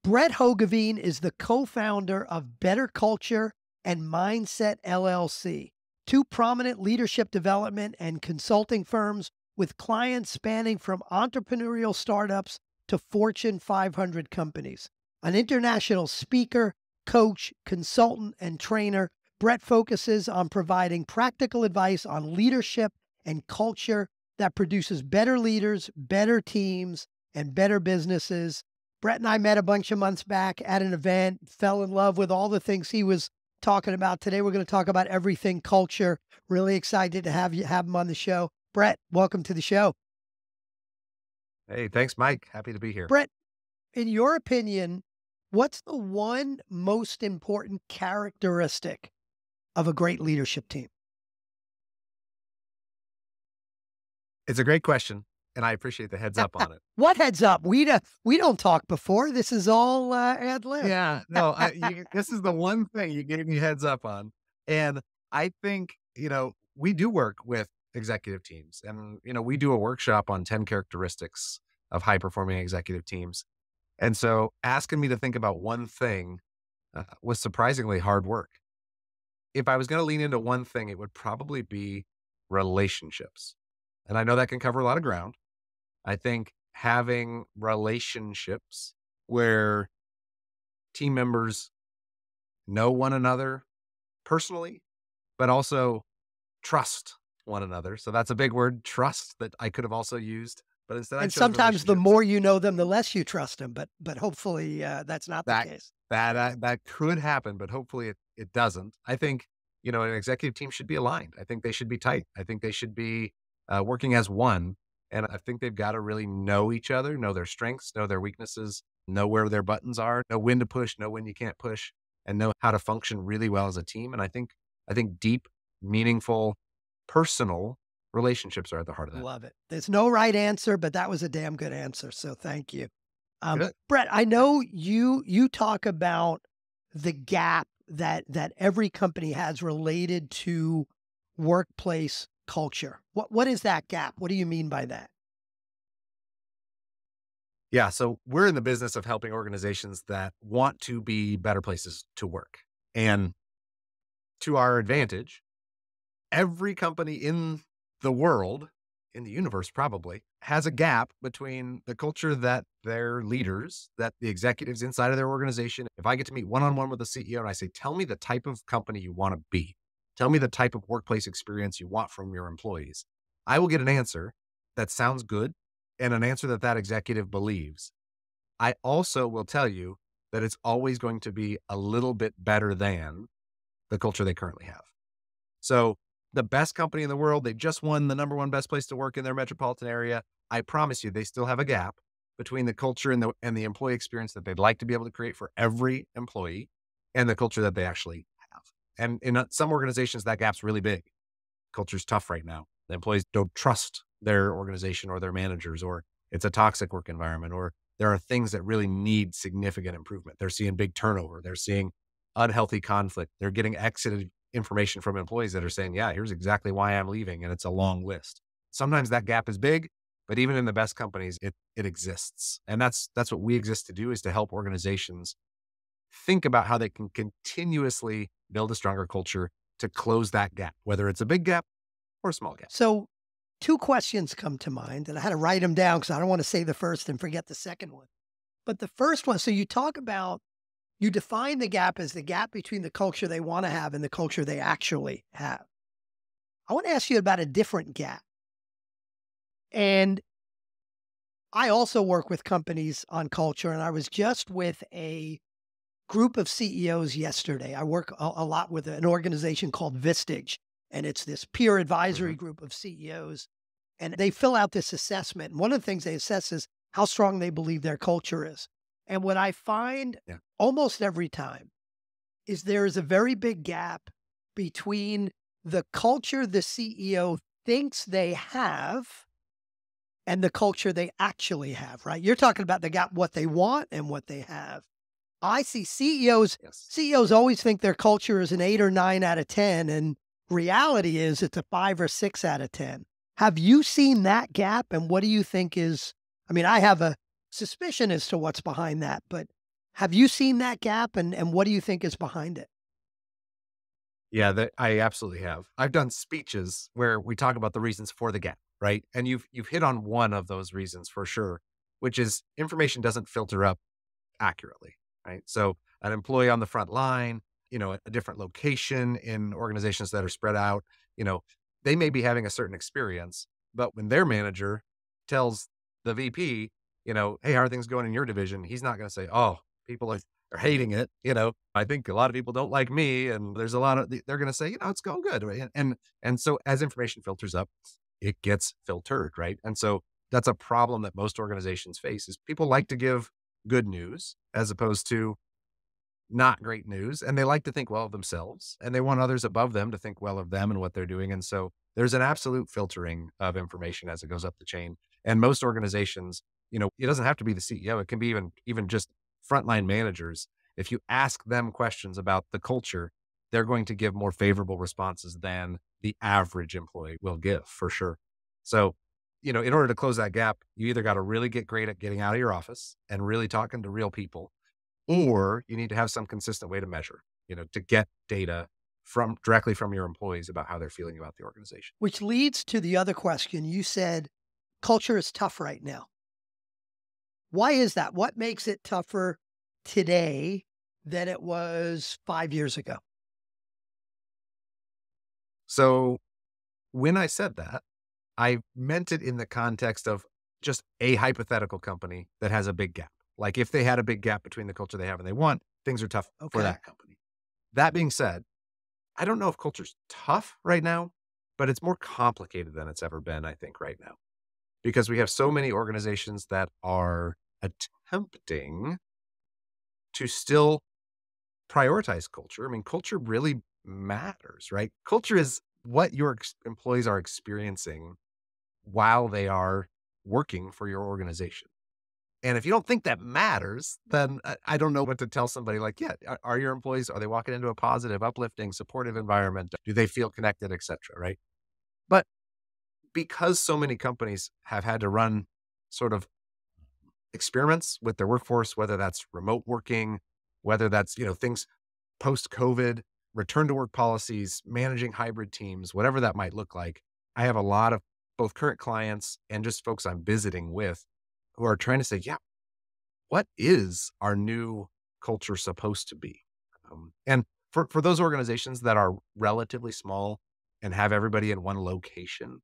Brett Hoogeveen is the co-founder of BetterCulture and Mindset LLC, two prominent leadership development and consulting firms with clients spanning from entrepreneurial startups to Fortune 500 companies. An international speaker, coach, consultant, and trainer, Brett focuses on providing practical advice on leadership and culture that produces better leaders, better teams, and better businesses. Brett and I met a bunch of months back at an event, fell in love with all the things he was talking about. Today, we're going to talk about everything culture. Really excited to have him on the show. Brett, welcome to the show. Hey, thanks, Mike. Happy to be here. Brett, in your opinion, what's the one most important characteristic of a great leadership team? It's a great question, and I appreciate the heads up on it. What heads up? We don't talk before. This is all ad lib. Yeah, no, this is the one thing you gave me heads up on. And I think, we do work with executive teams, and, we do a workshop on 10 characteristics of high performing executive teams. And so asking me to think about one thing was surprisingly hard work. If I was going to lean into one thing, it would probably be relationships. And I know that can cover a lot of ground. I think having relationships where team members know one another personally, but also trust one another. So that's a big word, trust, that I could have also used, but instead I chose sometimes the relationships. more you know them, the less you trust them. But hopefully that's not the case. That could happen, but hopefully it doesn't. I think, an executive team should be aligned. I think they should be tight. I think they should be working as one. And I think they've got to really know each other, know their strengths, know their weaknesses, know where their buttons are, know when to push, know when you can't push, and know how to function really well as a team. And I think deep, meaningful, personal relationships are at the heart of that. Love it. There's no right answer, but that was a damn good answer. So thank you. Good. Brett, I know you talk about the gap that every company has related to workplace culture. What is that gap? What do you mean by that? Yeah. So we're in the business of helping organizations that want to be better places to work. And to our advantage, every company in the world, in the universe probably, has a gap between the culture that their leaders, that the executives inside of their organization, if I get to meet one-on-one with the CEO and I say, tell me the type of company you want to be, tell me the type of workplace experience you want from your employees, I will get an answer that sounds good and an answer that executive believes. I also will tell you that it's always going to be a little bit better than the culture they currently have. So the best company in the world, they just won the #1 best place to work in their metropolitan area. I promise you, they still have a gap between the culture and the employee experience that they'd like to be able to create for every employee and the culture that they actually have. And in some organizations, that gap's really big. Culture's tough right now. The employees don't trust their organization or their managers, or it's a toxic work environment, or there are things that really need significant improvement. They're seeing big turnover. They're seeing unhealthy conflict. They're getting exited information from employees that are saying, yeah, here's exactly why I'm leaving. And it's a long list. Sometimes that gap is big, but even in the best companies, it exists. And that's what we exist to do, is to help organizations think about how they can continuously build a stronger culture to close that gap, whether it's a big gap or a small gap. So 2 questions come to mind, and I had to write them down because I don't want to say the first and forget the second one. But the first one, so you talk about, you define the gap as the gap between the culture they want to have and the culture they actually have. I want to ask you about a different gap. And I also work with companies on culture, and I was just with a group of CEOs yesterday. I work a lot with an organization called Vistage, and it's this peer advisory group of CEOs, and they fill out this assessment. And one of the things they assess is how strong they believe their culture is. And what I find almost every time is there is a very big gap between the culture the CEO thinks they have and the culture they actually have, right? You're talking about the gap, what they want and what they have. I see CEOs always think their culture is an 8 or 9 out of 10, and reality is it's a 5 or 6 out of 10. Have you seen that gap? And what do you think is, I mean, I have a suspicion as to what's behind that, but Have you seen that gap, and what do you think is behind it? Yeah, that I absolutely have. I've done speeches where we talk about the reasons for the gap, right? And you've hit on one of those reasons for sure, which is information doesn't filter up accurately, right? So an employee on the front line, a different location in organizations that are spread out, you know, they may be having a certain experience, but when their manager tells the VP, hey, how are things going in your division? He's not going to say, oh, people are hating it. I think a lot of people don't like me. And there's a lot of, they're going to say, it's going good. Right? And so as information filters up, it gets filtered. Right. And so that's a problem that most organizations face is people like to give good news as opposed to not great news. And they like to think well of themselves and they want others above them to think well of them and what they're doing. And so there's an absolute filtering of information as it goes up the chain. And most organizations, it doesn't have to be the CEO. It can be even just frontline managers. If you ask them questions about the culture, they're going to give more favorable responses than the average employee will give for sure. So, in order to close that gap, you either got to really get great at getting out of your office and really talking to real people, or you need to have some consistent way to measure, to get data directly from your employees about how they're feeling about the organization. Which leads to the other question. You said culture is tough right now. Why is that? What makes it tougher today than it was 5 years ago? So when I said that, I meant it in the context of just a hypothetical company that has a big gap. Like if they had a big gap between the culture they have and they want, things are tough for Okay. that company. That being said, I don't know if culture's tough right now, but it's more complicated than it's ever been, I think, right now, because we have so many organizations that are attempting to still prioritize culture. I mean, culture really matters, right? Culture is what your employees are experiencing while they are working for your organization. And if you don't think that matters, then I don't know what to tell somebody like, yeah, are your employees, are they walking into a positive, uplifting, supportive environment? Do they feel connected, et cetera, right? But because so many companies have had to run sort of experiments with their workforce, whether that's remote working, whether that's, things post COVID, return to work policies, managing hybrid teams, whatever that might look like. I have a lot of both current clients and just folks I'm visiting with who are trying to say, yeah, what is our new culture supposed to be? And for those organizations that are relatively small and have everybody in one location,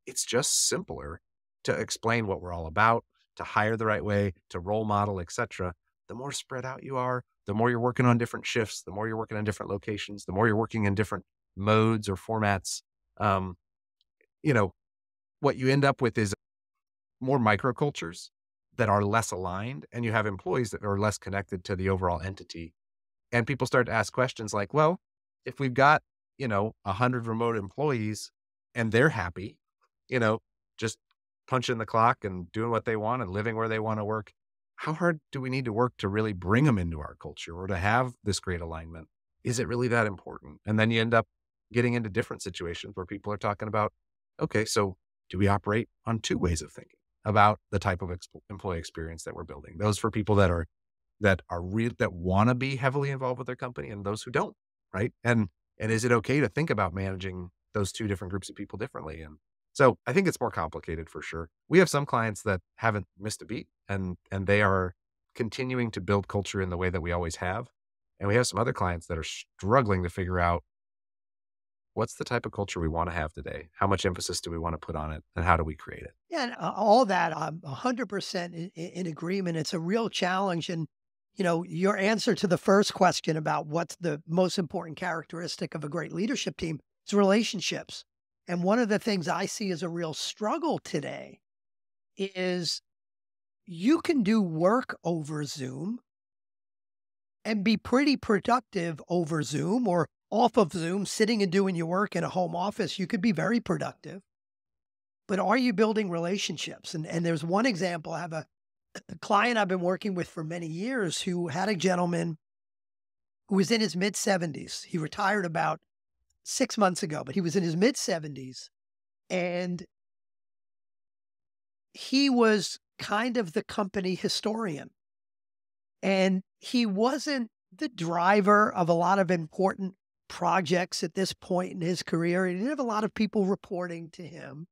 it's just simpler to explain what we're all about, to hire the right way, to role model, et cetera. The more spread out you are, the more you're working on different shifts, the more you're working on different locations, the more you're working in different modes or formats. Um, you know, what you end up with is more microcultures that are less aligned, and you have employees that are less connected to the overall entity. And people start to ask questions like, well, if we've got, 100 remote employees and they're happy, you know, just punching the clock and doing what they want and living where they want to work, how hard do we need to work to really bring them into our culture or to have this great alignment? Is it really that important? And then you end up getting into different situations where people are talking about, okay, so do we operate on two ways of thinking about the type of employee experience that we're building? Those for people that are real, that want to be heavily involved with their company, and those who don't, right? And is it okay to think about managing those two different groups of people differently? And so I think it's more complicated for sure. We have some clients that haven't missed a beat, and they are continuing to build culture in the way that we always have. And we have some other clients that are struggling to figure out what's the type of culture we want to have today? How much emphasis do we want to put on it? And how do we create it? Yeah, and all that, I'm 100% in agreement. It's a real challenge. And, your answer to the first question about what's the most important characteristic of a great leadership team is relationships. And one of the things I see as a real struggle today is you can do work over Zoom and be pretty productive over Zoom or off of Zoom, sitting and doing your work in a home office. You could be very productive. But are you building relationships? And there's one example. I have a client I've been working with for many years who had a gentleman who was in his mid 70s. He retired about 6 months ago, but he was in his mid 70s. And he was kind of the company historian. And he wasn't the driver of a lot of important projects at this point in his career. He didn't have a lot of people reporting to him.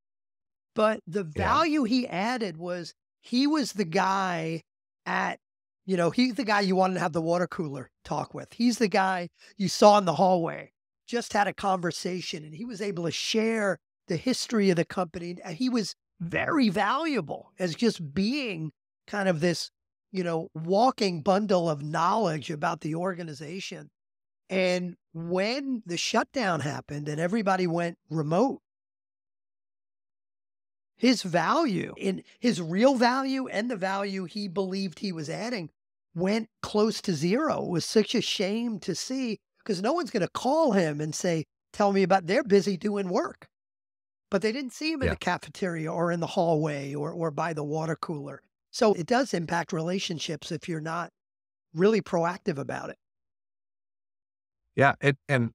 But the Yeah. value he added was he was the guy at, he's the guy you wanted to have the water cooler talk with. He's the guy you saw in the hallway, just had a conversation, and he was able to share the history of the company. And he was very valuable as just being kind of this, walking bundle of knowledge about the organization. And when the shutdown happened and everybody went remote, his value, in his real value and the value he believed he was adding, went close to zero. It was such a shame to see, because no one's going to call him and say, tell me about, they're busy doing work. But they didn't see him in the Yeah. cafeteria or in the hallway or by the water cooler. So it does impact relationships if you're not really proactive about it. Yeah. And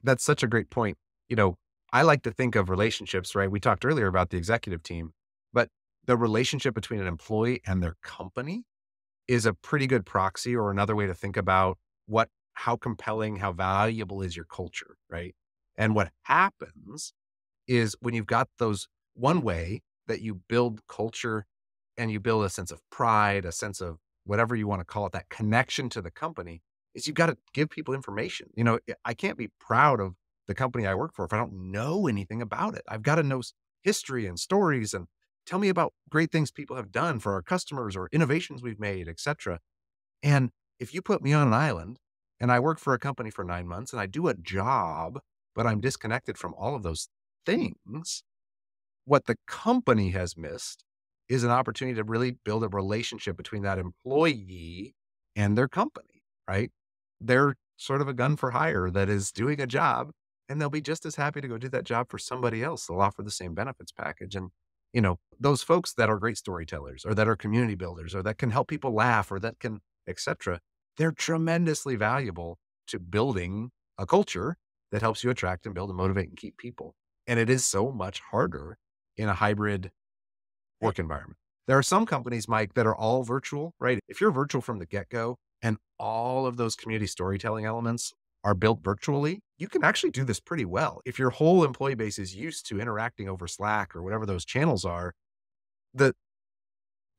that's such a great point. You know, I like to think of relationships, right? We talked earlier about the executive team, but the relationship between an employee and their company is a pretty good proxy, or another way to think about how compelling, how valuable is your culture, right? And what happens is when you've got those, one way that you build culture and you build a sense of pride, a sense of whatever you want to call it, that connection to the company, is you've got to give people information. I can't be proud of the company I work for if I don't know anything about it. I've got to know history and stories, and tell me about great things people have done for our customers or innovations we've made, et cetera. And if you put me on an island and I work for a company for 9 months and I do a job, but I'm disconnected from all of those things, what the company has missed is an opportunity to really build a relationship between that employee and their company, right? They're sort of a gun for hire that is doing a job, and they'll be just as happy to go do that job for somebody else. They'll offer the same benefits package. And, those folks that are great storytellers or that are community builders or that can help people laugh or that can, et cetera, they're tremendously valuable to building a culture that helps you attract and build and motivate and keep people. And it is so much harder in a hybrid Right. work environment. There are some companies, Mike, that are all virtual, right? If you're virtual from the get-go and all of those community storytelling elements are built virtually, you can actually do this pretty well. If your whole employee base is used to interacting over Slack or whatever those channels are, the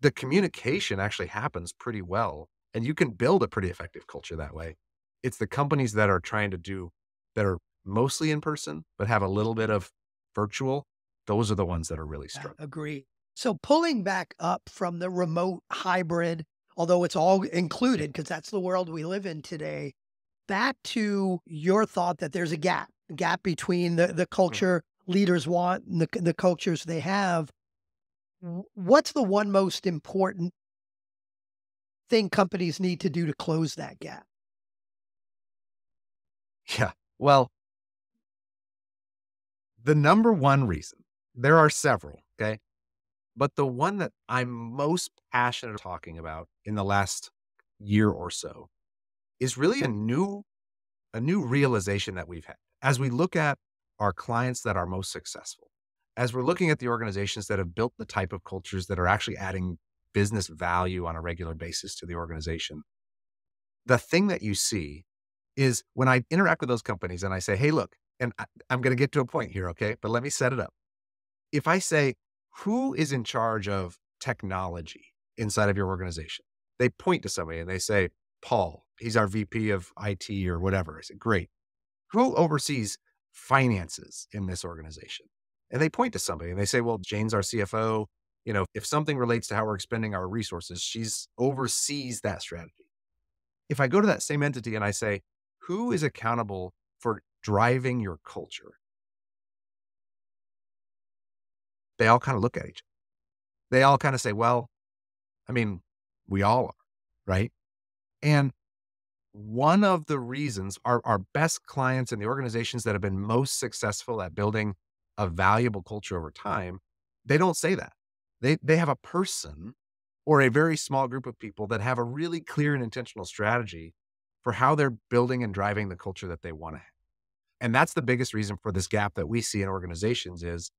the communication actually happens pretty well, and you can build a pretty effective culture that way. It's the companies that are trying to do that are mostly in person, but have a little bit of virtual. Those are the ones that are really Yeah, struggling. agree. So pulling back up from the remote hybrid, although it's all included because that's the world we live in today, back to your thought that there's a gap between the Mm. culture leaders want and the cultures they have. What's the one most important thing companies need to do to close that gap? Yeah. Well, the number one reason, there are several, okay? But the one that I'm most passionate talking about in the last year or so is really a new realization that we've had. As we look at our clients that are most successful, as we're looking at the organizations that have built the type of cultures that are actually adding business value on a regular basis to the organization, the thing that you see is when I interact with those companies and I say, hey, look, and I'm going to get to a point here, okay? But let me set it up. If I say, who is in charge of technology inside of your organization? They point to somebody and they say, Paul, he's our VP of IT or whatever. I said, great. Who oversees finances in this organization? And they point to somebody and they say, well, Jane's our CFO. If something relates to how we're expending our resources, she's oversees that strategy. If I go to that same entity and I say, who is accountable for driving your culture? They all kind of look at each other. They all kind of say, well, I mean, we all are, right? And one of the reasons our best clients and the organizations that have been most successful at building a valuable culture over time, they don't say that. They have a person or a very small group of people that have a really clear and intentional strategy for how they're building and driving the culture that they want to have. And that's the biggest reason for this gap that we see in organizations is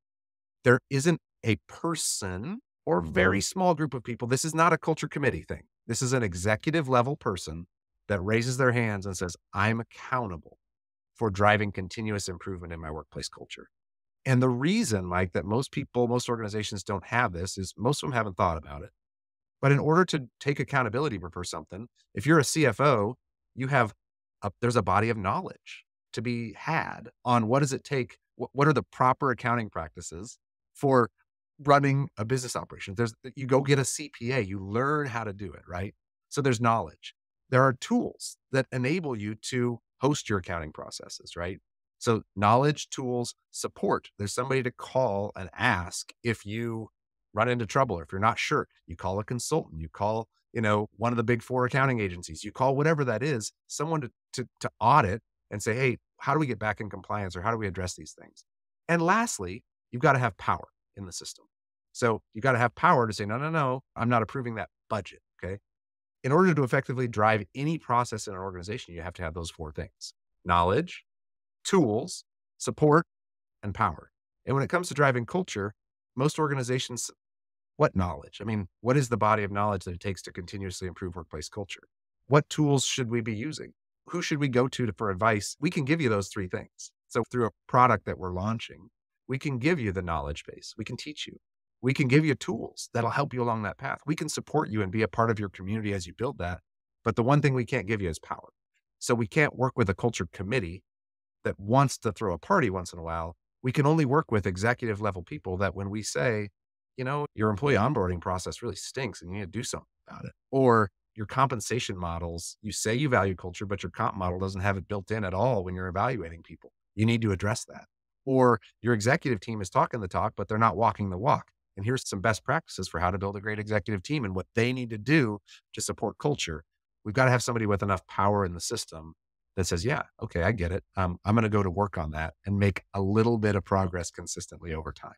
there isn't a person or very small group of people. This is not a culture committee thing. This is an executive level person that raises their hands and says, I'm accountable for driving continuous improvement in my workplace culture. And the reason, Mike, that most people, most organizations don't have this is most of them haven't thought about it. But in order to take accountability for something, if you're a CFO, you have there's a body of knowledge to be had on what does it take, what are the proper accounting practices for running a business operation. You go get a CPA, you learn how to do it, right? So there's knowledge. There are tools that enable you to host your accounting processes, right? So knowledge, tools, support. There's somebody to call and ask if you run into trouble, or if you're not sure, you call a consultant, you call, one of the big four accounting agencies, you call whatever that is, someone to audit and say, hey, how do we get back in compliance, or how do we address these things? And lastly, you've got to have power in the system. So you got to have power to say, no, no, no, I'm not approving that budget. Okay. In order to effectively drive any process in an organization, you have to have those four things: knowledge, tools, support, and power. And when it comes to driving culture, most organizations, what knowledge? I mean, what is the body of knowledge that it takes to continuously improve workplace culture? What tools should we be using? Who should we go to for advice? We can give you those three things. So through a product that we're launching, we can give you the knowledge base. We can teach you. We can give you tools that'll help you along that path. We can support you and be a part of your community as you build that. But the one thing we can't give you is power. So we can't work with a culture committee that wants to throw a party once in a while. We can only work with executive level people that when we say, your employee onboarding process really stinks and you need to do something about it. Or your compensation models, you say you value culture, but your comp model doesn't have it built in at all when you're evaluating people. You need to address that. Or your executive team is talking the talk, but they're not walking the walk. And here's some best practices for how to build a great executive team and what they need to do to support culture. We've got to have somebody with enough power in the system that says, yeah, okay, I get it. I'm going to go to work on that and make a little bit of progress consistently over time.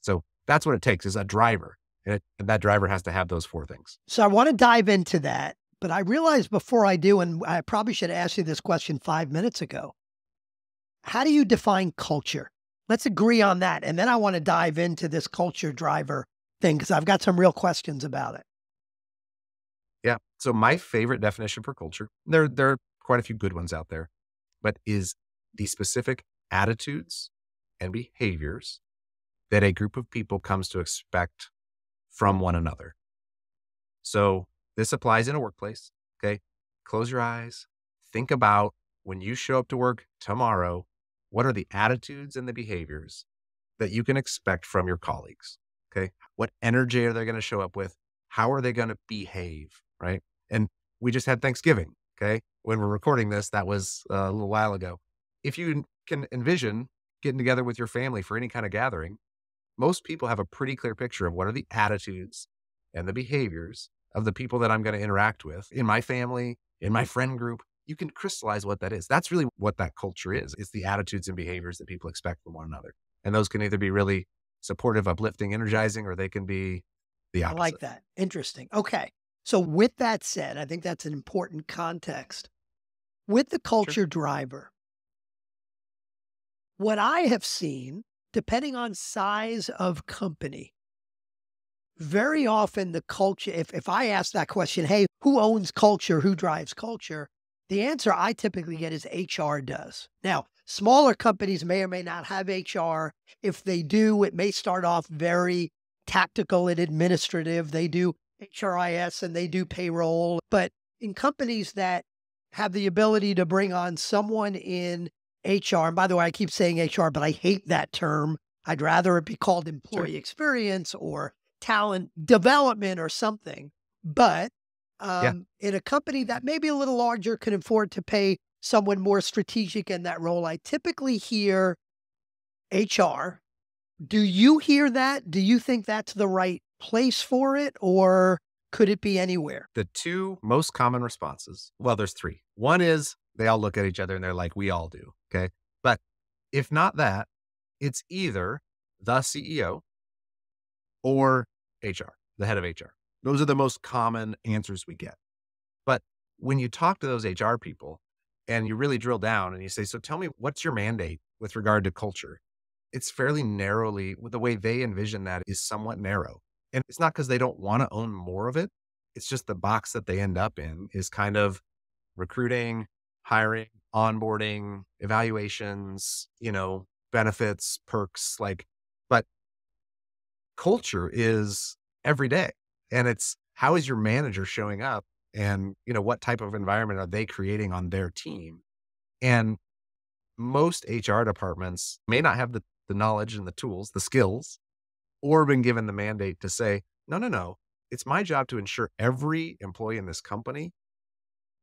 So that's what it takes, is a driver. And that driver has to have those four things. So I want to dive into that, but I realized before I do, and I probably should have asked you this question 5 minutes ago. How do you define culture? Let's agree on that. And then I want to dive into this culture driver thing, because I've got some real questions about it. Yeah. So my favorite definition for culture, there are quite a few good ones out there, but is the specific attitudes and behaviors that a group of people comes to expect from one another. So this applies in a workplace. Okay. Close your eyes. Think about when you show up to work tomorrow, what are the attitudes and the behaviors that you can expect from your colleagues? Okay. What energy are they going to show up with? How are they going to behave? Right. And we just had Thanksgiving. Okay. When we're recording this, that was a little while ago. If you can envision getting together with your family for any kind of gathering, most people have a pretty clear picture of what are the attitudes and the behaviors of the people that I'm going to interact with in my family, in my friend group. You can crystallize what that is. That's really what that culture is. It's the attitudes and behaviors that people expect from one another. And those can either be really supportive, uplifting, energizing, or they can be the opposite. I like that. Interesting. Okay. So with that said, I think that's an important context. With the culture driver, what I have seen, depending on size of company, very often the culture, if I ask that question, hey, who owns culture? Who drives culture? The answer I typically get is HR does. Now, smaller companies may or may not have HR. If they do, it may start off very tactical and administrative. They do HRIS and they do payroll. But in companies that have the ability to bring on someone in HR, and by the way, I keep saying HR, but I hate that term. I'd rather it be called employee experience or talent development or something. But in a company that may be a little larger, can afford to pay someone more strategic in that role, I typically hear HR. Do you hear that? Do you think that's the right place for it, or could it be anywhere? The two most common responses, well, there's three. One is they all look at each other and they're like, we all do. Okay. But if not that, it's either the CEO or HR, the head of HR. Those are the most common answers we get. But when you talk to those HR people and you really drill down and you say, so tell me, what's your mandate with regard to culture? It's fairly narrowly, the way they envision that is somewhat narrow. And it's not because they don't want to own more of it. It's just the box that they end up in is kind of recruiting, hiring, onboarding, evaluations, benefits, perks, but culture is every day. And it's how is your manager showing up and, what type of environment are they creating on their team? And most HR departments may not have the knowledge and the tools, the skills, or been given the mandate to say, no, no, no. It's my job to ensure every employee in this company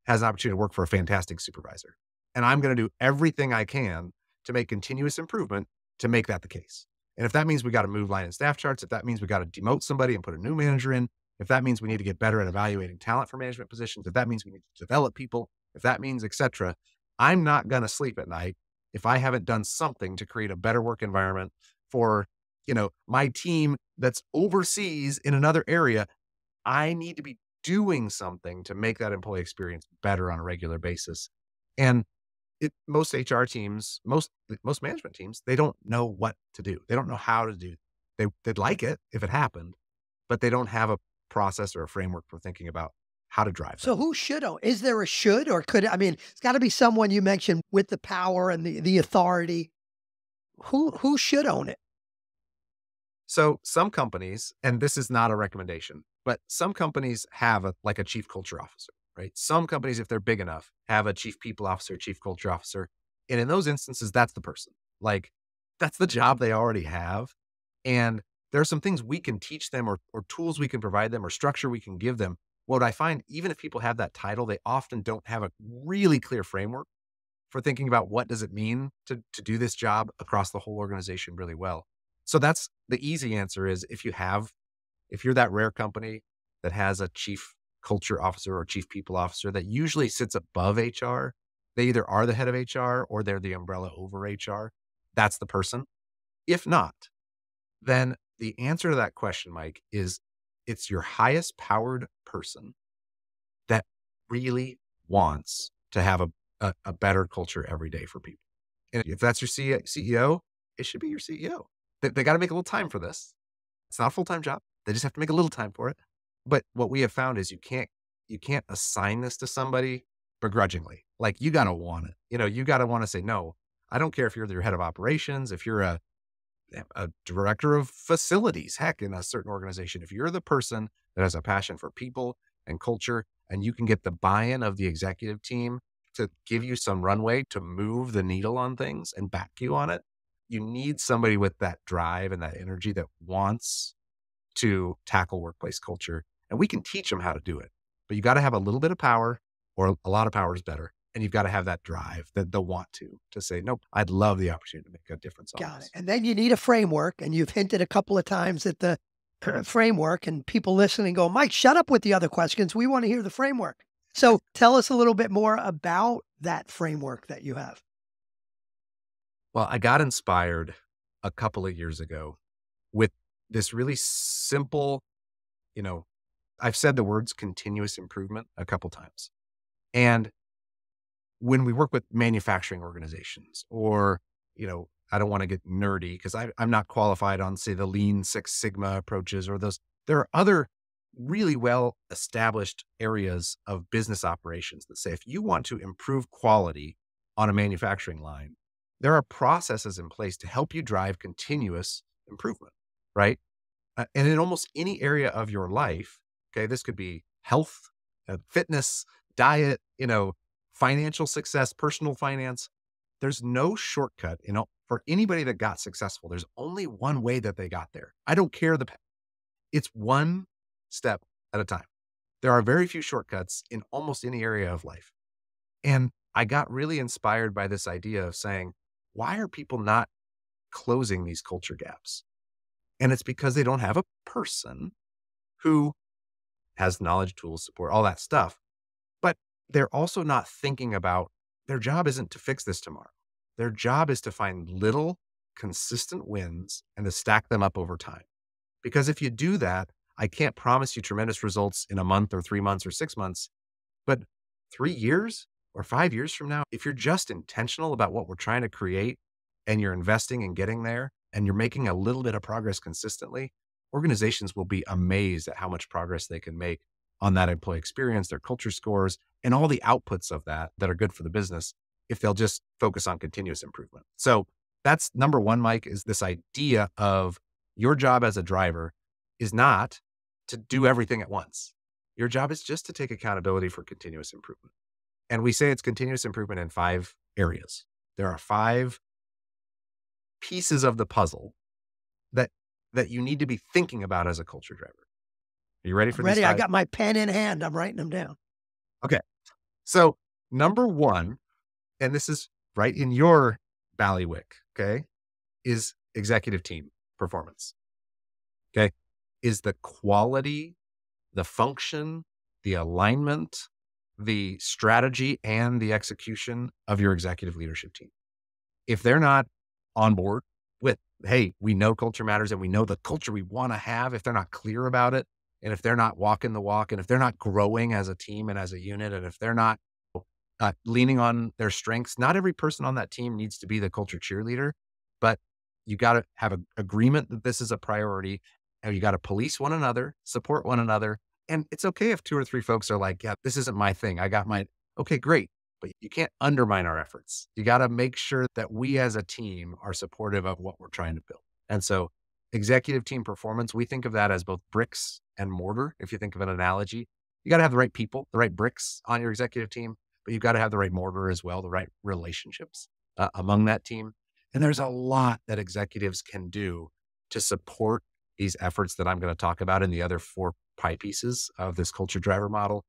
has an opportunity to work for a fantastic supervisor. And I'm going to do everything I can to make continuous improvement to make that the case. And if that means we got to move line and staff charts, if that means we got to demote somebody and put a new manager in, if that means we need to get better at evaluating talent for management positions, if that means we need to develop people, if that means, et cetera, I'm not going to sleep at night if I haven't done something to create a better work environment for, my team that's overseas in another area. I need to be doing something to make that employee experience better on a regular basis. And most HR teams, most management teams, they don't know what to do. They don't know how to do. They'd like it if it happened, but they don't have a process or a framework for thinking about how to drive So that. who should own? Is there a should or could? I mean, it's got to be someone you mentioned with the power and the authority. Who should own it? So some companies, and this is not a recommendation, but some companies have a chief culture officer, right? Some companies, if they're big enough, have a chief people officer, chief culture officer. And in those instances, that's the person. Like that's the job they already have. And there are some things we can teach them or tools we can provide them or structure we can give them. What I find, even if people have that title, they often don't have a really clear framework for thinking about what does it mean to do this job across the whole organization really well. So that's the easy answer is if you're that rare company that has a chief culture officer or chief people officer that usually sits above HR, they either are the head of HR or they're the umbrella over HR. That's the person. If not, then the answer to that question, Mike, is it's your highest powered person that really wants to have a better culture every day for people. And if that's your CEO, it should be your CEO. They got to make a little time for this. It's not a full-time job. They just have to make a little time for it. But what we have found is you can't assign this to somebody begrudgingly. Like you got to want it. You got to want to say, no, I don't care if you're your head of operations, if you're a director of facilities, heck, in a certain organization, if you're the person that has a passion for people and culture, and you can get the buy-in of the executive team to give you some runway to move the needle on things and back you on it, you need somebody with that drive and that energy that wants to tackle workplace culture. And we can teach them how to do it, but you got to have a little bit of power or a lot of power is better. And you've got to have that drive, that the want to say, nope, I'd love the opportunity to make a difference on Got it. this. And then you need a framework, and you've hinted a couple of times at the framework, and people listening go, Mike, shut up with the other questions. We want to hear the framework. So tell us a little bit more about that framework that you have. Well, I got inspired a couple of years ago with this really simple, you know, I've said the words continuous improvement a couple times. And when we work with manufacturing organizations or, I don't want to get nerdy because I'm not qualified on, say, the Lean Six Sigma approaches or those. There are other really well established areas of business operations that say if you want to improve quality on a manufacturing line, there are processes in place to help you drive continuous improvement, right? And in almost any area of your life, okay, this could be health, fitness, diet, financial success, personal finance. There's no shortcut, for anybody that got successful. There's only one way that they got there. I don't care the path. It's one step at a time. There are very few shortcuts in almost any area of life. And I got really inspired by this idea of saying, why are people not closing these culture gaps? And it's because they don't have a person who has knowledge, tools, support, all that stuff. But they're also not thinking about their job isn't to fix this tomorrow. Their job is to find little consistent wins and to stack them up over time. Because if you do that, I can't promise you tremendous results in a month or 3 months or 6 months, but 3 years or 5 years from now, if you're just intentional about what we're trying to create and you're investing in getting there and you're making a little bit of progress consistently, organizations will be amazed at how much progress they can make on that employee experience, their culture scores, and all the outputs of that that are good for the business if they'll just focus on continuous improvement. So that's number one, Mike, is this idea of your job as a driver is not to do everything at once. Your job is just to take accountability for continuous improvement. And we say it's continuous improvement in 5 areas. There are 5 pieces of the puzzle that you need to be thinking about as a culture driver. Are you ready for Ready? these 5? I got my pen in hand. I'm writing them down. Okay. So number 1, and this is right in your ballywick, okay, is executive team performance. Okay. Is the quality, the function, the alignment, the strategy, and the execution of your executive leadership team. If they're not on board with, hey, we know culture matters and we know the culture we want to have, if they're not clear about it, and if they're not walking the walk, and if they're not growing as a team and as a unit, and if they're not leaning on their strengths, not every person on that team needs to be the culture cheerleader, but you got to have an agreement that this is a priority, and you got to police one another, support one another. And it's okay if 2 or 3 folks are like, yeah, this isn't my thing. I got mine. Okay, great. But you can't undermine our efforts. You got to make sure that we as a team are supportive of what we're trying to build. And so executive team performance, we think of that as both bricks and mortar. If you think of an analogy, you got to have the right people, the right bricks on your executive team, but you've got to have the right mortar as well, the right relationships among that team. And there's a lot that executives can do to support these efforts that I'm going to talk about in the other 4 pie pieces of this culture driver model,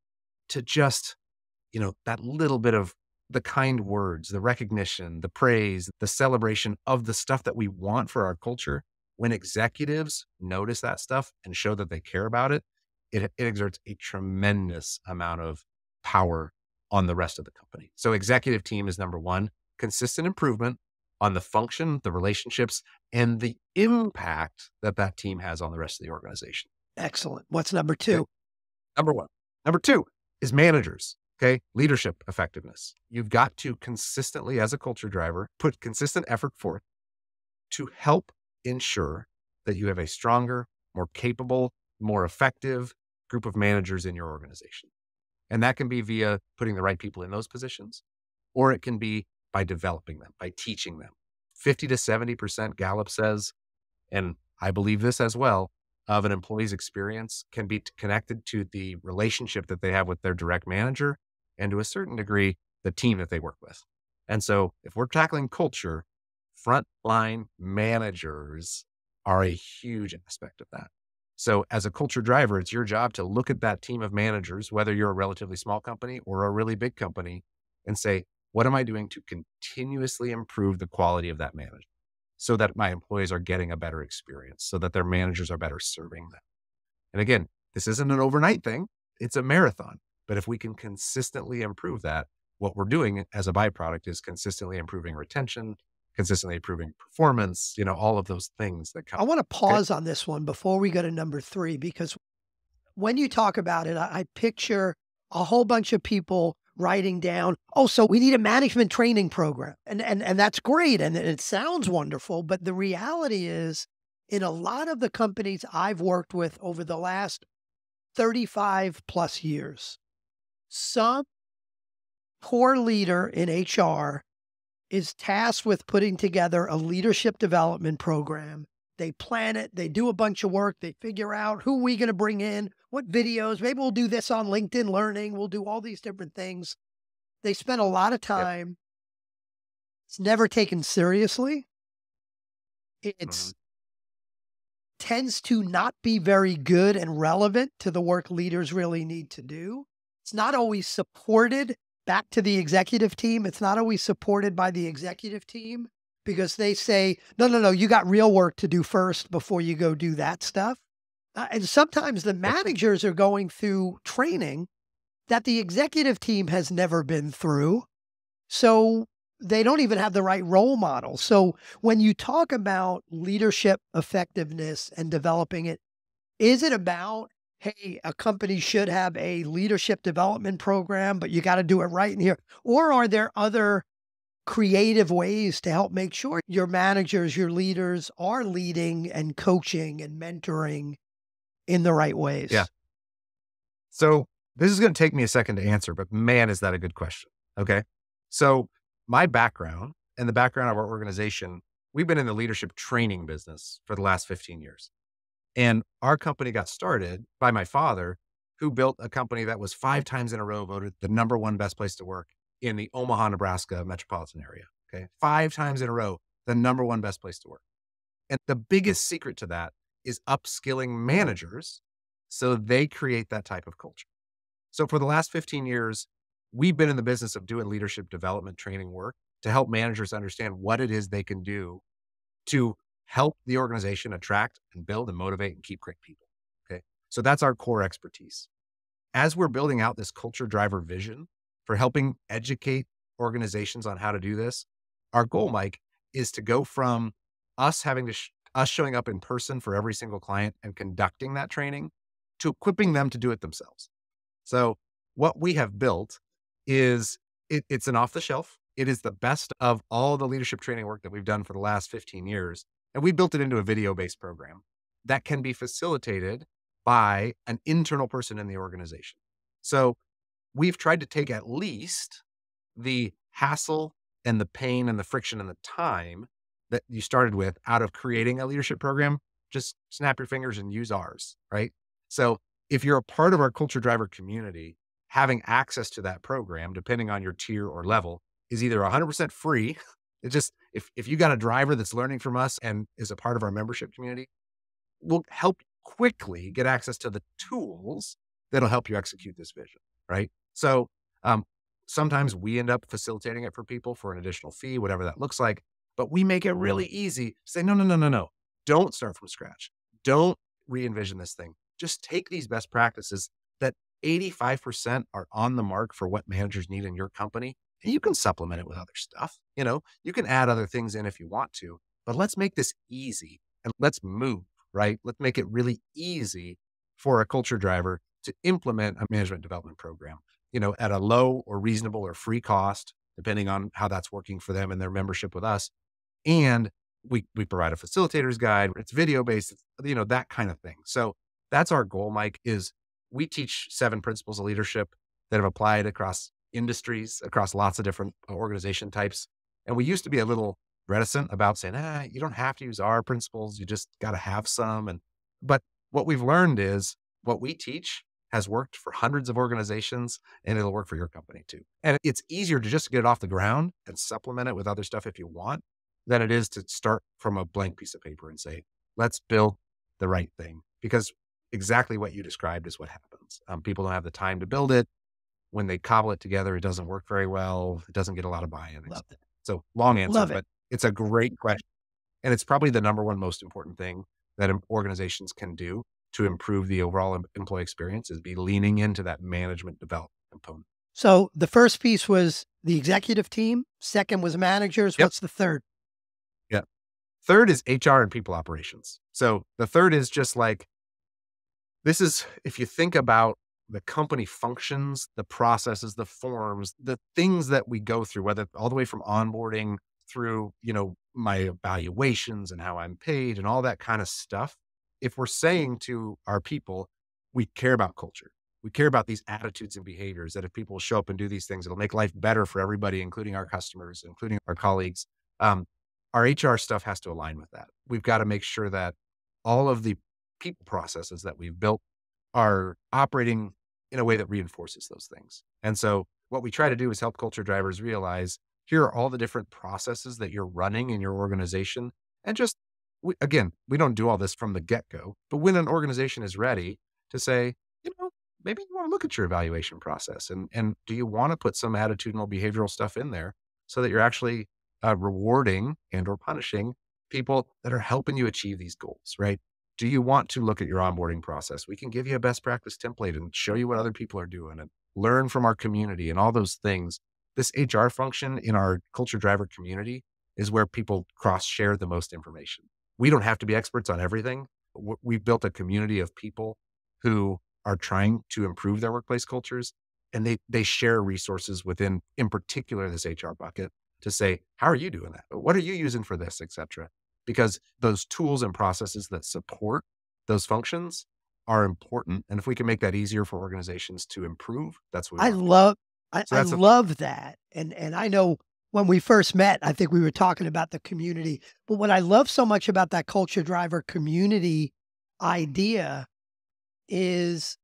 to just, that little bit of the kind words, the recognition, the praise, the celebration of the stuff that we want for our culture. When executives notice that stuff and show that they care about it, it exerts a tremendous amount of power on the rest of the company. So executive team is number 1, consistent improvement on the function, the relationships, and the impact that that team has on the rest of the organization. Excellent. What's number 2? Okay. Number 1. Number 2 is managers. Okay. Leadership effectiveness. You've got to consistently, as a culture driver, put consistent effort forth to help ensure that you have a stronger, more capable, more effective group of managers in your organization. And that can be via putting the right people in those positions, or it can be by developing them, by teaching them. 50 to 70% Gallup says, and I believe this as well, of an employee's experience can be connected to the relationship that they have with their direct manager, and to a certain degree, the team that they work with. And so if we're tackling culture, frontline managers are a huge aspect of that. So as a culture driver, it's your job to look at that team of managers, whether you're a relatively small company or a really big company, and say, what am I doing to continuously improve the quality of that management so that my employees are getting a better experience, so that their managers are better serving them? And again, this isn't an overnight thing. It's a marathon. But if we can consistently improve that, what we're doing as a byproduct is consistently improving retention, consistently improving performance, all of those things that come. I want to pause on this one before we go to number 3, because when you talk about it, I picture a whole bunch of people writing down, oh, so we need a management training program. And that's great. And it sounds wonderful. But the reality is, in a lot of the companies I've worked with over the last 35 plus years, some poor leader in HR is tasked with putting together a leadership development program. They plan it, they do a bunch of work, they figure out who we going to bring in, what videos, maybe we'll do this on LinkedIn Learning, we'll do all these different things. They spend a lot of time. Yep. It's never taken seriously. It's tends to not be very good and relevant to the work leaders really need to do. It's not always supported back to the executive team. It's not always supported by the executive team because they say, no, you got real work to do first before you go do that stuff. And sometimes the managers are going through training that the executive team has never been through. So they don't even have the right role model. So when you talk about leadership effectiveness and developing it, is it about, hey, a company should have a leadership development program, but you got to do it right in here? Or are there other creative ways to help make sure your managers, your leaders are leading and coaching and mentoring in the right ways? Yeah. So this is going to take me a second to answer, but man, is that a good question. Okay. So my background and the background of our organization, we've been in the leadership training business for the last 15 years. And our company got started by my father, who built a company that was 5 times in a row voted the number one best place to work in the Omaha, Nebraska metropolitan area. Okay. 5 times in a row, the number one best place to work. And the biggest secret to that is upskilling managers so they create that type of culture. So for the last 15 years, we've been in the business of doing leadership development training work to help managers understand what it is they can do to help the organization attract and build and motivate and keep great people. Okay. So that's our core expertise. As we're building out this culture driver vision for helping educate organizations on how to do this, our goal, Mike, is to go from us having to us showing up in person for every single client and conducting that training to equipping them to do it themselves. So what we have built is it's an off the shelf. It is the best of all the leadership training work that we've done for the last 15 years. And we built it into a video-based program that can be facilitated by an internal person in the organization. So we've tried to take at least the hassle and the pain and the friction and the time that you started with out of creating a leadership program. Just snap your fingers and use ours, right? So if you're a part of our culture driver community, having access to that program, depending on your tier or level, is either 100% free. It's just, if you got a driver that's learning from us and is a part of our membership community, we'll help you quickly get access to the tools that'll help you execute this vision, right? So um, sometimes we end up facilitating it for people for an additional fee, whatever that looks like, but we make it really easy to say, no, no, no, no, no. Don't start from scratch. Don't re-envision this thing. Just take these best practices that 85% are on the mark for what managers need in your company. And you can supplement it with other stuff. You can add other things in if you want to, but let's make this easy and let's move, right? Let's make it really easy for a culture driver to implement a management development program, at a low or reasonable or free cost, depending on how that's working for them and their membership with us. And we provide a facilitator's guide. It's video based, that kind of thing. So that's our goal, Mike, is we teach 7 principles of leadership that have applied across industries, across lots of different organization types. And we used to be a little reticent about saying, you don't have to use our principles. You just got to have some. But what we've learned is what we teach has worked for hundreds of organizations and it'll work for your company too. And it's easier to just get it off the ground and supplement it with other stuff if you want than it is to start from a blank piece of paper and say, let's build the right thing. Because exactly what you described is what happens. People don't have the time to build it. When they cobble it together, it doesn't work very well. It doesn't get a lot of buy-in. Love it. So long answer, Love it. but it's a great question. And it's probably the number one most important thing that organizations can do to improve the overall employee experience is be leaning into that management development component. So the first piece was the executive team. Second was managers. Yep. What's the third? Yeah. Third is HR and people operations. So the third is just like, this is, if you think about the company functions, the processes, the forms, the things that we go through, whether all the way from onboarding through, my evaluations and how I'm paid and all that kind of stuff. If we're saying to our people, we care about culture, we care about these attitudes and behaviors, that if people show up and do these things, it'll make life better for everybody, including our customers, including our colleagues. Our HR stuff has to align with that. We've got to make sure that all of the people processes that we've built are operating in a way that reinforces those things. And so what we try to do is help culture drivers realize, here are all the different processes that you're running in your organization. And just, we don't do all this from the get-go, but when an organization is ready to say, maybe you want to look at your evaluation process and do you want to put some attitudinal behavioral stuff in there so that you're actually rewarding and or punishing people that are helping you achieve these goals, right? Do you want to look at your onboarding process? We can give you a best practice template and show you what other people are doing and learn from our community and all those things. This HR function in our culture driver community is where people cross-share the most information. We don't have to be experts on everything. We've built a community of people who are trying to improve their workplace cultures, and they share resources within, in particular, this HR bucket to say, how are you doing that? What are you using for this, et cetera? Because those tools and processes that support those functions are important. And if we can make that easier for organizations to improve, that's what we I want. love So I that's a love that. And I know when we first met, I think we were talking about the community. But what I love so much about that culture driver community idea is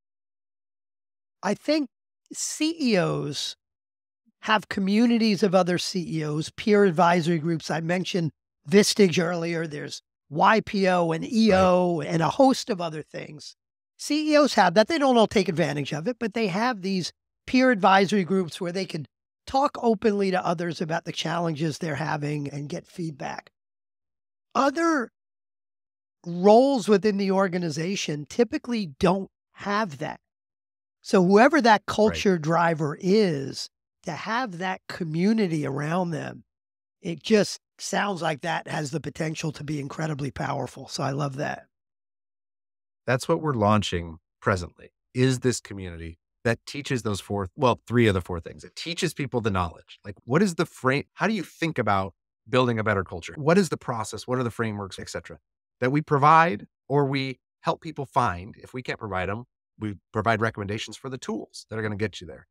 I think CEOs have communities of other CEOs, peer advisory groups. I mentioned Vistage earlier. There's YPO and right. EO and a host of other things. CEOs have that. They don't all take advantage of it, but they have these peer advisory groups where they can talk openly to others about the challenges they're having and get feedback. Other roles within the organization typically don't have that. So whoever that Right. culture driver is, to have that community around them, it just sounds like that has the potential to be incredibly powerful. So I love that. That's what we're launching presently, is this community that teaches those three of the four things. It teaches people the knowledge. Like, what is the frame? How do you think about building a better culture? What is the process? What are the frameworks, et cetera, that we provide or we help people find? If we can't provide them, we provide recommendations for the tools that are going to get you there.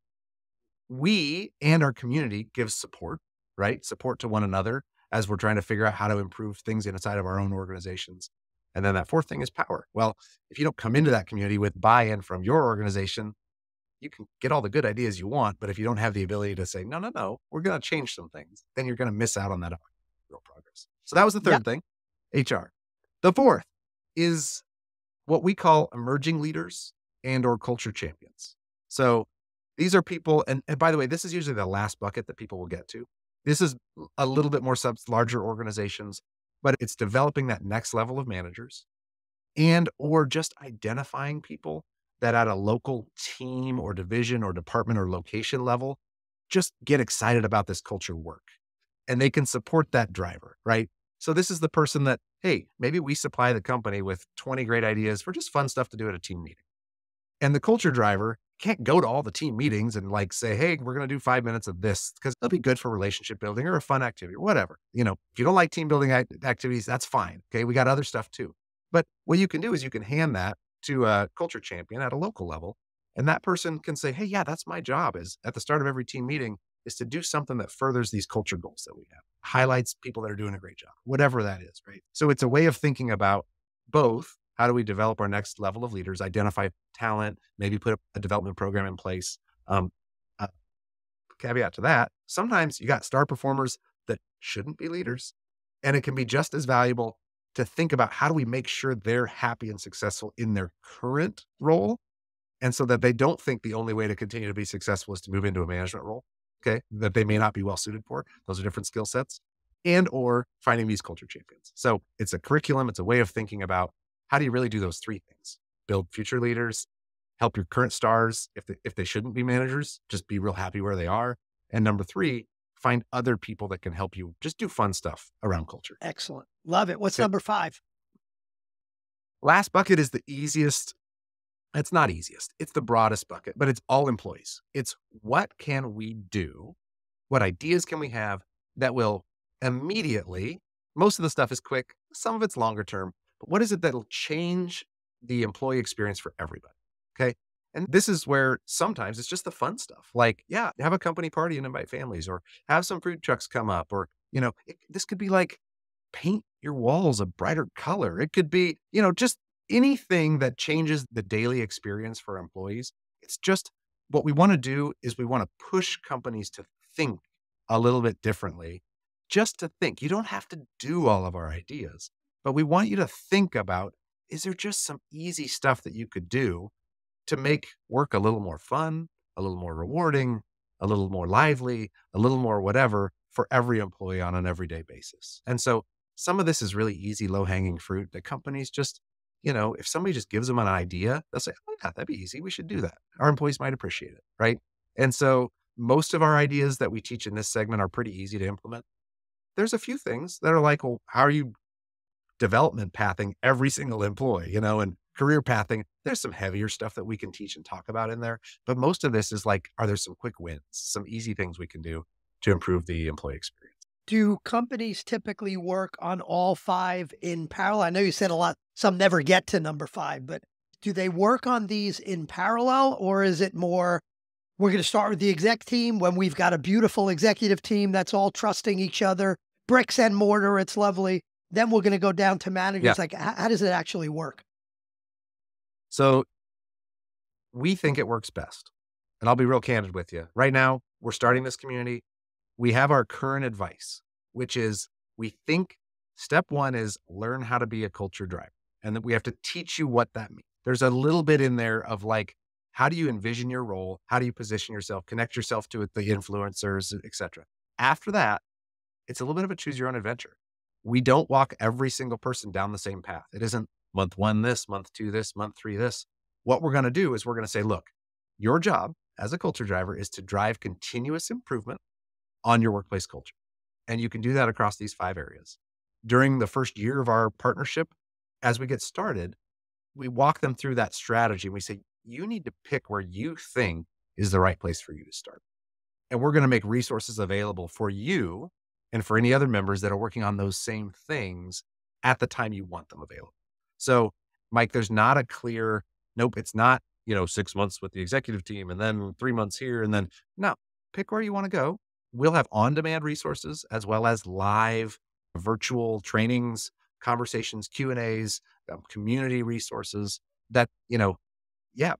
We and our community give support, right? Support to one another as we're trying to figure out how to improve things inside of our own organizations. And then that fourth thing is power. Well, if you don't come into that community with buy-in from your organization, you can get all the good ideas you want, but if you don't have the ability to say, no, no, no, we're going to change some things, then you're going to miss out on that real progress. So that was the Yeah. third thing, HR. The fourth is what we call emerging leaders and or culture champions. So these are people, and by the way, this is usually the last bucket that people will get to. This is a little bit more larger organizations, but it's developing that next level of managers and or just identifying people that at a local team or division or department or location level just get excited about this culture work and they can support that driver, right? So this is the person that, hey, maybe we supply the company with 20 great ideas for just fun stuff to do at a team meeting. And the culture driver can't go to all the team meetings and like say, hey, we're going to do 5 minutes of this because it'll be good for relationship building or a fun activity or whatever. If you don't like team building activities, that's fine. Okay. We got other stuff too. But what you can do is you can hand that to a culture champion at a local level. And that person can say, hey, yeah, that's my job is at the start of every team meeting is to do something that furthers these culture goals that we have, highlights people that are doing a great job, whatever that is. Right. So it's a way of thinking about both how do we develop our next level of leaders, identify talent, maybe put a development program in place. Uh, Caveat to that, sometimes you got star performers that shouldn't be leaders. And it can be just as valuable to think about how do we make sure they're happy and successful in their current role. And so that they don't think the only way to continue to be successful is to move into a management role. Okay. That they may not be well suited for. Those are different skill sets and or finding these culture champions. So it's a curriculum. It's a way of thinking about how do you really do those three things? Build future leaders, help your current stars. If they shouldn't be managers, just be real happy where they are. And number three, find other people that can help you just do fun stuff around culture. Excellent. Love it. What's Okay. number 5? Last bucket is the easiest. It's not easiest. It's the broadest bucket, but it's all employees. It's what can we do? What ideas can we have that will immediately, most of the stuff is quick. Some of it's longer term, but what is it that'll change the employee experience for everybody? Okay. And this is where sometimes it's just the fun stuff. Like, yeah, have a company party and invite families or have some food trucks come up or, this could be like paint your walls a brighter color. It could be, just anything that changes the daily experience for employees. It's just what we want to do is we want to push companies to think a little bit differently, just to think. You don't have to do all of our ideas, but we want you to think about, is there just some easy stuff that you could do to make work a little more fun, a little more rewarding, a little more lively, a little more whatever for every employee on an everyday basis. And so some of this is really easy, low hanging fruit that companies just, if somebody just gives them an idea, they'll say, oh yeah, that'd be easy. We should do that. Our employees might appreciate it. Right. And so most of our ideas that we teach in this segment are pretty easy to implement. There's a few things that are like, well, how are you development pathing every single employee, and career pathing? There's some heavier stuff that we can teach and talk about in there. But most of this is like, are there some quick wins, some easy things we can do to improve the employee experience? Do companies typically work on all 5 in parallel? I know you said a lot, some never get to number 5, but do they work on these in parallel, or is it more, we're going to start with the exec team when we've got a beautiful executive team that's all trusting each other, bricks and mortar, it's lovely. Then we're going to go down to Yeah. managers. Like, how does it actually work? So we think it works best. And I'll be real candid with you. Right now, we're starting this community. We have our current advice, which is we think step one is learn how to be a culture driver. And that we have to teach you what that means. There's a little bit in there of like, how do you envision your role? How do you position yourself, connect yourself to the influencers, et cetera. After that, it's a little bit of a choose your own adventure. We don't walk every single person down the same path. It isn't month one, this, month two, this, month three, this. What we're going to do is we're going to say, look, your job as a culture driver is to drive continuous improvement on your workplace culture. And you can do that across these 5 areas. During the first year of our partnership, as we get started, we walk them through that strategy and we say, you need to pick where you think is the right place for you to start. And we're going to make resources available for you and for any other members that are working on those same things at the time you want them available. So, Mike, there's not a clear, nope, it's not, 6 months with the executive team and then 3 months here. And then no, pick where you want to go. We'll have on-demand resources as well as live virtual trainings, conversations, Q&As, community resources that,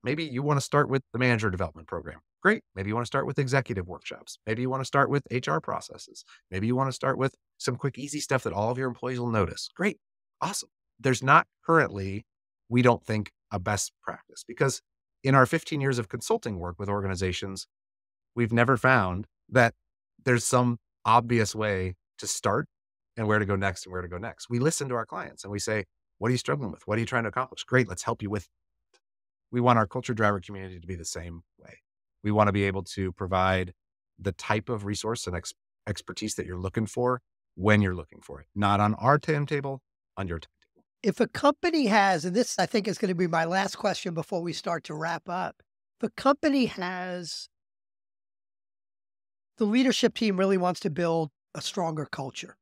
maybe you want to start with the manager development program. Great. Maybe you want to start with executive workshops. Maybe you want to start with HR processes. Maybe you want to start with some quick, easy stuff that all of your employees will notice. Great. Awesome. There's not currently, we don't think, a best practice because in our 15 years of consulting work with organizations, we've never found that there's some obvious way to start and where to go next and where to go next. We listen to our clients and we say, what are you struggling with? What are you trying to accomplish? Great. Let's help you with it. We want our culture driver community to be the same way. We want to be able to provide the type of resource and expertise that you're looking for when you're looking for it, not on our timetable, on your timetable. If a company has, and this I think is going to be my last question before we start to wrap up, if a company has, the leadership team really wants to build a stronger culture.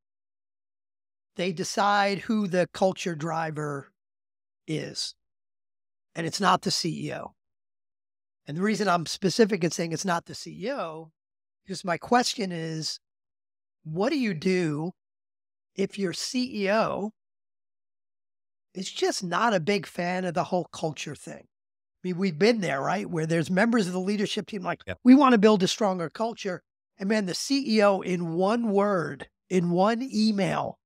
They decide who the culture driver is, and it's not the CEO. And the reason I'm specific in saying it's not the CEO, because my question is, what do you do if your CEO is just not a big fan of the whole culture thing? I mean, we've been there, right? Where there's members of the leadership team like, Yep. we want to build a stronger culture. And man, the CEO in one word, in one email,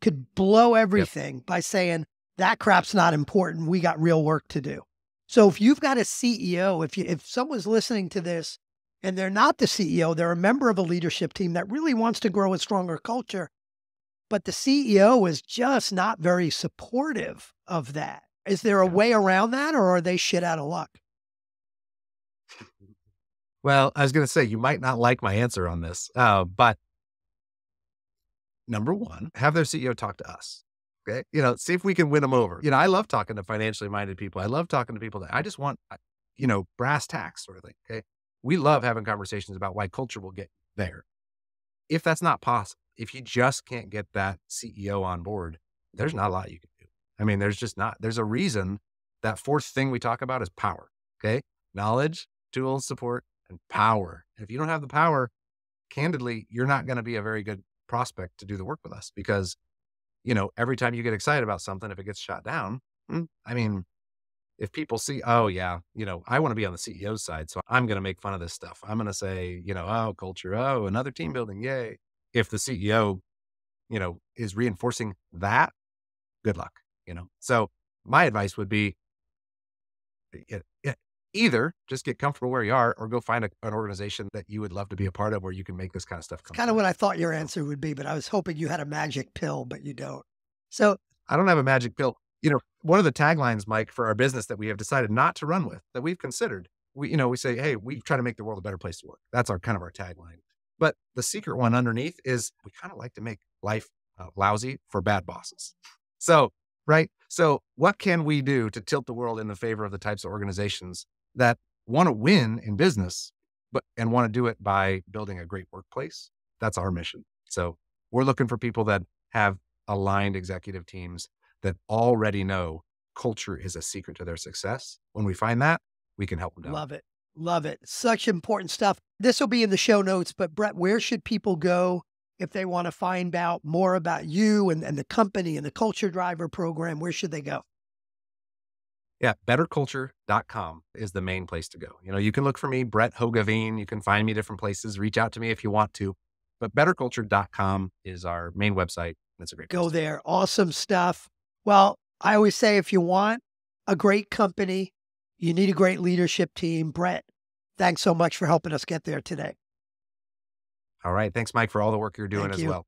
could blow everything by saying, that crap's not important. We got real work to do. So if you've got a CEO, if someone's listening to this and they're not the CEO, they're a member of a leadership team that really wants to grow a stronger culture, but the CEO is just not very supportive of that. Is there a way around that, or are they shit out of luck? Well, I was going to say, you might not like my answer on this, but number one, have their CEO talk to us. Okay. See if we can win them over. I love talking to financially minded people. I love talking to people that I just want, brass tacks sort of thing. Okay. We love having conversations about why culture will get there. If that's not possible, if you just can't get that CEO on board, there's not a lot you can do. I mean, there's a reason that fourth thing we talk about is power. Okay. Knowledge, tools, support, and power. If you don't have the power, candidly, you're not going to be a very good prospect to do the work with us because, every time you get excited about something, if it gets shot down, I mean, if people see, oh yeah, I want to be on the CEO's side, so I'm going to make fun of this stuff. I'm going to say, oh, culture, oh, another team building, yay. If the CEO, is reinforcing that, good luck, So my advice would be either just get comfortable where you are or go find an organization that you would love to be a part of where you can make this kind of stuff come. Kind of what I thought your answer would be, but I was hoping you had a magic pill, but you don't. So I don't have a magic pill. One of the taglines, Mike, for our business that we have decided not to run with, that we've considered, we say, hey, we try to make the world a better place to work. That's our kind of our tagline. But the secret one underneath is we kind of like to make life lousy for bad bosses. So, right. So what can we do to tilt the world in the favor of the types of organizations that want to win in business, and want to do it by building a great workplace? That's our mission. So we're looking for people that have aligned executive teams that already know culture is a secret to their success. When we find that, we can help them down. Love it. Love it. Such important stuff. This will be in the show notes, but Brett, where should people go if they want to find out more about you and the company and the Culture Driver program? Where should they go? Yeah, betterculture.com is the main place to go. You can look for me, Brett Hoogeveen. You can find me different places. Reach out to me if you want to. But betterculture.com is our main website. It's a great place. Go there. Awesome stuff. Well, I always say if you want a great company, you need a great leadership team. Brett, thanks so much for helping us get there today. All right. Thanks, Mike, for all the work you're doing Thank as you. well.